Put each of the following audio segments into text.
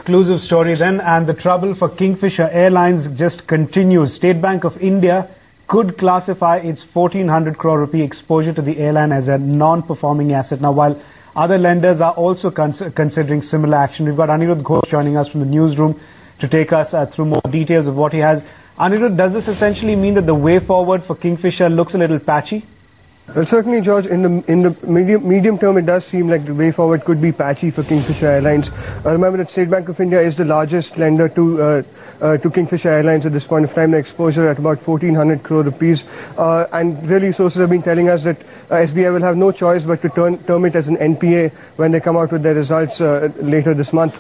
exclusive story then, and the trouble for Kingfisher Airlines just continues. State Bank of India could classify its 1,400 crore rupee exposure to the airline as a non-performing asset. Now, while other lenders are also considering similar action, we've got Anirudh Ghosh joining us from the newsroom to take us through more details of what he has. Anirudh, does this essentially mean that the way forward for Kingfisher looks a little patchy? Well, certainly, George, in the medium term, it does seem like the way forward could be patchy for Kingfisher Airlines. Remember that State Bank of India is the largest lender to Kingfisher Airlines at this point of time. The exposure at about 1,400 crore rupees. And really, sources have been telling us that SBI will have no choice but to term it as an NPA when they come out with their results later this month.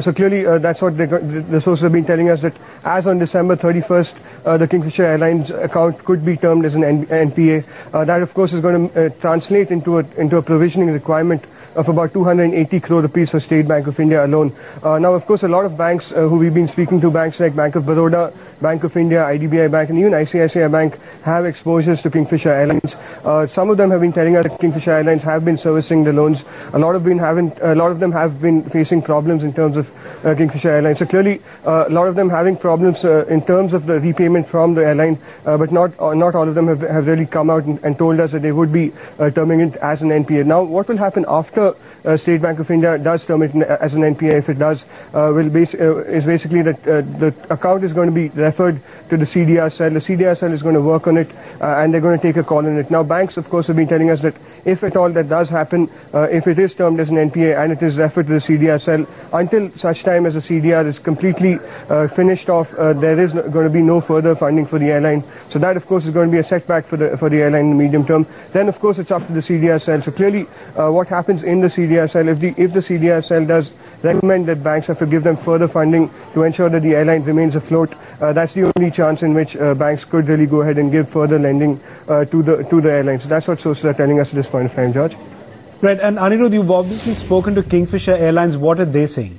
So clearly, that's what the sources have been telling us, that as on December 31st, the Kingfisher Airlines account could be termed as an NPA. That, of course, is going to translate into a provisioning requirement of about 280 crore rupees for State Bank of India alone. Now, of course, a lot of banks who we've been speaking to, banks like Bank of Baroda, Bank of India, IDBI Bank, and even ICICI Bank have exposures to Kingfisher Airlines. Some of them have been telling us that Kingfisher Airlines have been servicing the loans. A lot of them have been facing problems in terms of Kingfisher Airlines. So clearly, a lot of them having problems in terms of the repayment from the airline, but not all of them have really come out and told us that they would be terming it as an NPA. Now, what will happen after State Bank of India does term it as an NPA, if it does, is basically that the account is going to be referred to the CDR cell. The CDR cell is going to work on it, and they're going to take a call on it. Now, banks, of course, have been telling us that if at all that does happen, if it is termed as an NPA and it is referred to the CDR cell, until such time as the CDR is completely finished off, there is going to be no further funding for the airline. So that, of course, is going to be a setback for the airline in the medium term. Then, of course, it's up to the CDR cell. So clearly, what happens in the CDR cell, if the CDR cell does recommend that banks have to give them further funding to ensure that the airline remains afloat, that's the only chance in which banks could really go ahead and give further lending to the airline. So that's what sources are telling us at this point of time, George. Right, and Anirudh, you've obviously spoken to Kingfisher Airlines. What are they saying?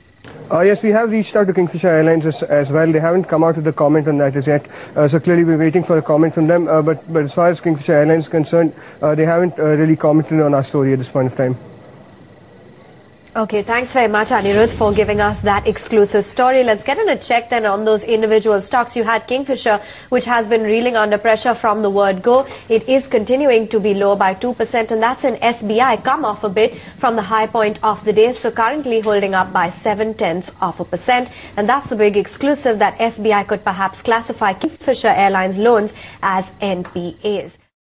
Yes, we have reached out to Kingfisher Airlines as well. They haven't come out with a comment on that as yet. So clearly we're waiting for a comment from them. But as far as Kingfisher Airlines is concerned, they haven't really commented on our story at this point of time. Okay, thanks very much, Anirudh, for giving us that exclusive story. Let's get in a check then on those individual stocks. You had Kingfisher, which has been reeling under pressure from the word go. It is continuing to be low by 2%, and that's in SBI, come off a bit from the high point of the day. So currently holding up by 0.7%. And that's the big exclusive, that SBI could perhaps classify Kingfisher Airlines loans as NPAs.